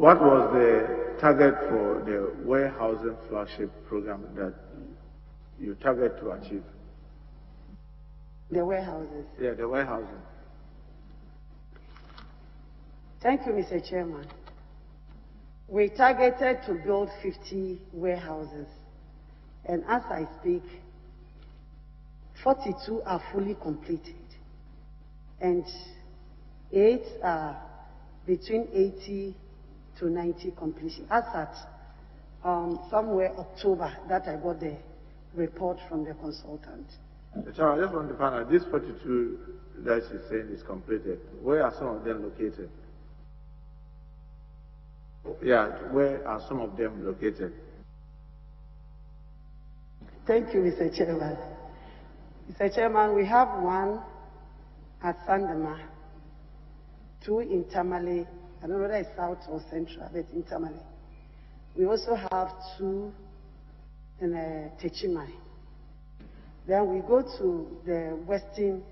What was the target for the warehousing flagship program that you target to achieve? The warehouses. Yeah, the warehousing. Thank you, Mr. Chairman. We targeted to build 50 warehouses, and as I speak, 42 are fully completed, and 8 are between 80 to 90 completion. As at somewhere October that I got the report from the consultant. So I just want to find out, this 42 that she's saying is completed, where are some of them located? Yeah, where are some of them located? Thank you, Mr. Chairman. Mr. Chairman, we have one at Sandema, 2 in Tamale. I don't know whether it's south or central, but in Tamale. We also have 2 in Techimai. Then we go to the western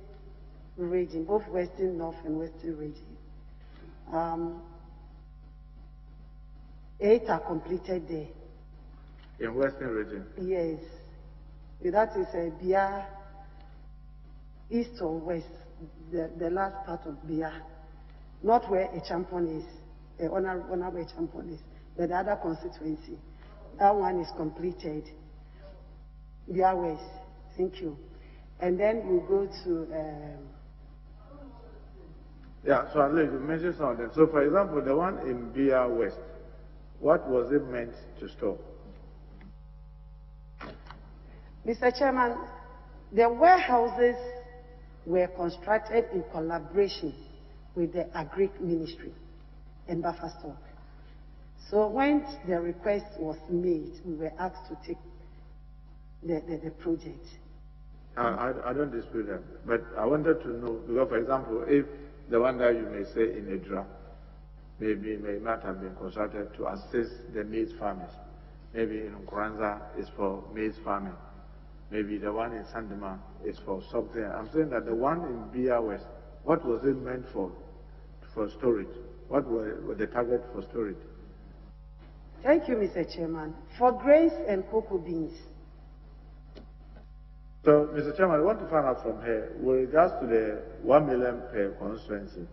region, both western north and western region. 8 are completed there. In western region? Yes. That is Bia, east or west, the last part of Bia. Not where a champion is, honorable champion is, but the other constituency. That one is completed. Bia West. Thank you. And then we go to... Yeah, so I'll let you mention some of them. So, for example, the one in Bia West, what was it meant to store? Mr. Chairman, the warehouses were constructed in collaboration with the Agric Ministry and buffer stock. So when the request was made, we were asked to take the project. I don't dispute that, but I wanted to know, because for example, if the one that you may say in Edra may not have been constructed to assist the maize farmers, maybe in Nkranza is for maize farming, maybe the one in Sandema is for something. I'm saying that the one in Bia West, what was it meant for storage? What were the target for storage? Thank you, Mr. Chairman. For grains and cocoa beans. So, Mr. Chairman, I want to find out from here, with regards to the 1 million per constituency,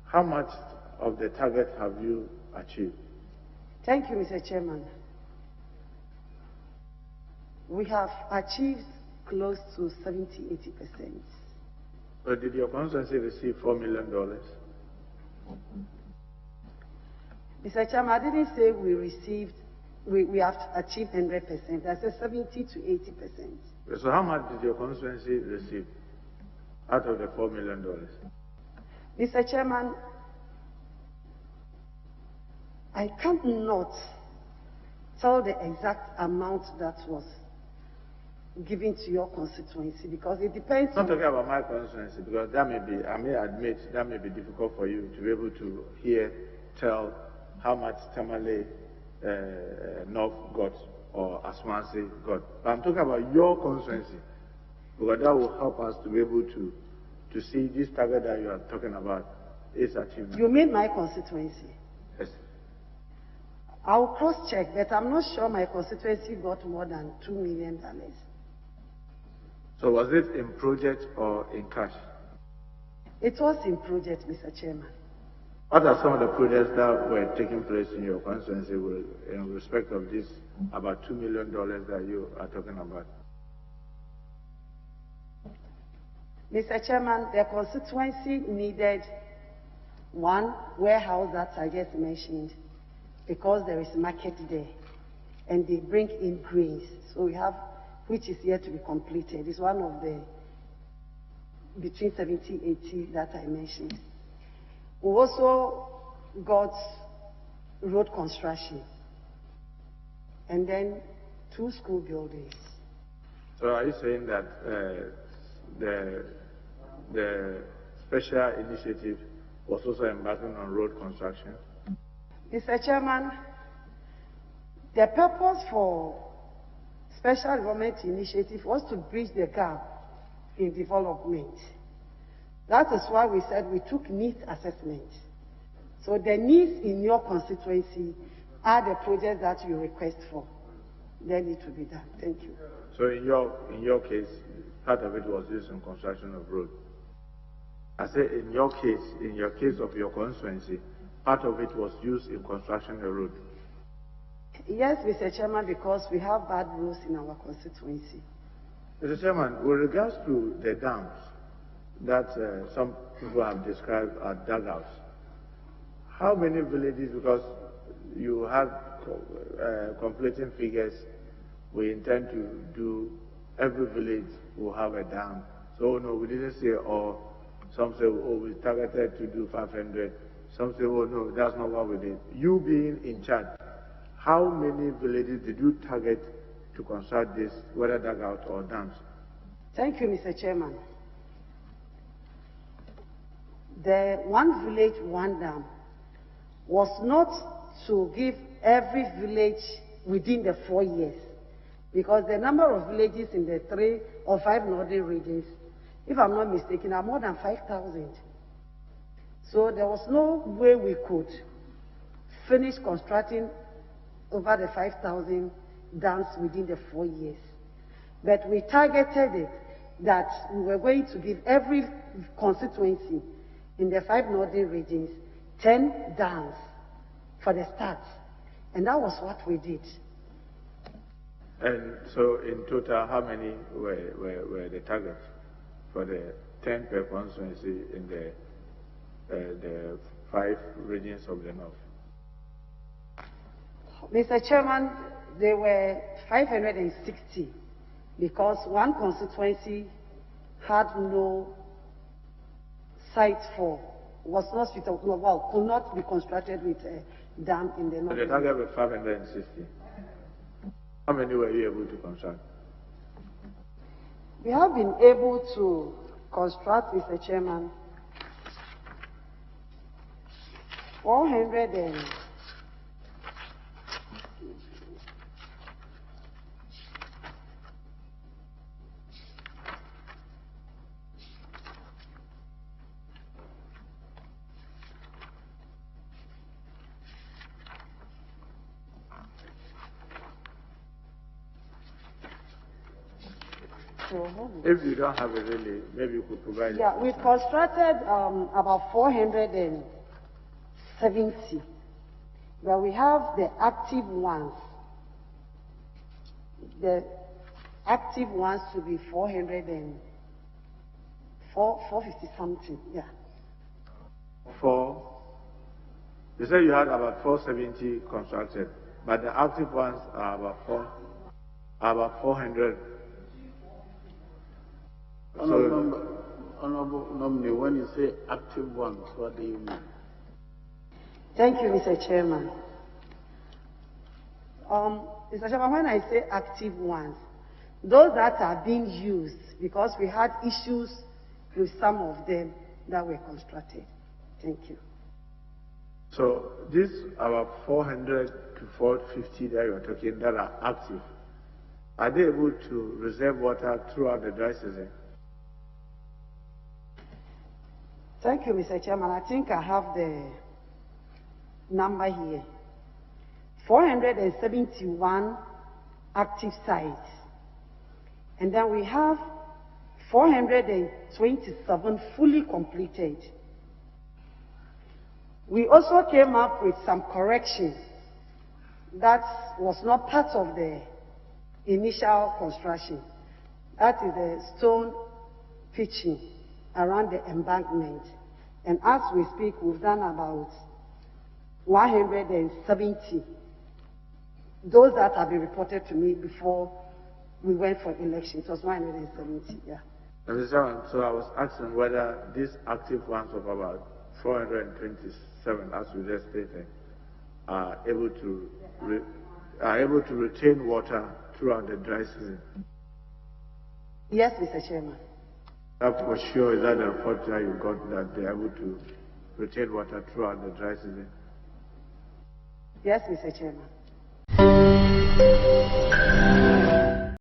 how much of the target have you achieved? Thank you, Mr. Chairman. We have achieved close to 70–80%. But did your constituency receive $4 million? Mr. Chairman, I didn't say we have achieved 100%. I said 70–80%. So how much did your constituency receive out of the $4 million? Mr. Chairman, I cannot tell the exact amount that was given to your constituency because it depends. I'm not talking about my constituency because that may be, I may admit, that may be difficult for you to be able to tell how much Tamale North got or Aswansi got. But I'm talking about your constituency because that will help us to be able to see this target that you are talking about is achieved. You mean my constituency? Yes. I'll cross-check, but I'm not sure my constituency got more than $2 million. So was it in project or in cash? It was in project, Mr. Chairman. What are some of the projects that were taking place in your constituency in respect of this about $2 million that you are talking about? Mr. Chairman, the constituency needed one warehouse that I just mentioned because there is market there and they bring in grains. So we have, which is yet to be completed. It's one of the between 70–80 that I mentioned. We also got road construction and then 2 school buildings. So are you saying that the special initiative was also embarking on road construction? Mr. Chairman, the purpose for special development initiative was to bridge the gap in development. That is why we said we took needs assessment. So the needs in your constituency are the projects that you request for. They need to be done. Thank you. So in your case, part of it was used in construction of road. I say in your case of your constituency, part of it was used in construction of road. Yes, Mr. Chairman, because we have bad roads in our constituency. Mr. Chairman, with regards to the dams that some people have described as dugouts, how many villages, because you have conflicting figures, we intend to do, every village will have a dam. So no, we didn't say, or some say, oh, we targeted to do 500. Some say, oh no, that's not what we did. You being in charge, how many villages did you target to construct this, whether dugout or dams? Thank you, Mr. Chairman. The one village, one dam was not to give every village within the 4 years, because the number of villages in the 3 or 5 northern regions, if I'm not mistaken, are more than 5,000. So there was no way we could finish constructing over the 5,000 dams within the 4 years. But we targeted it that we were going to give every constituency in the 5 northern regions 10 dams for the start. And that was what we did. And so in total, how many were the targets for the 10 per constituency in the 5 regions of the north? Mr. Chairman, there were 560 because one constituency had no site for, was not suitable, well, could not be constructed with a dam in the north. So the target was 560. How many were you able to construct? We have been able to construct, Mr. Chairman, 400 and if you don't have it really, maybe you could provide it. Yeah, we constructed about 470, but we have the active ones. The active ones to be 450 something, yeah. You said you had about 470 constructed, but the active ones are about 400. Honorable nominee, when you say active ones, what do you mean? Thank you, Mr. Chairman. Mr. Chairman, when I say active ones, those that are being used, because we had issues with some of them that were constructed. Thank you. So these about 400 to 450 that you're talking that are active, are they able to reserve water throughout the dry season? Thank you, Mr. Chairman. I think I have the number here. 471 active sites. And then we have 427 fully completed. We also came up with some corrections that was not part of the initial construction. That is the stone pitching around the embankment. And as we speak, we've done about 170. Those that have been reported to me before we went for election. It was 170, yeah. Mr. Chairman, so I was asking whether these active ones of about 427, as you just stated, are able to retain water throughout the dry season. Yes, Mr. Chairman. That for sure, is that the report that you got that they're able to retain water throughout the dry season? Yes, Mr. Chairman.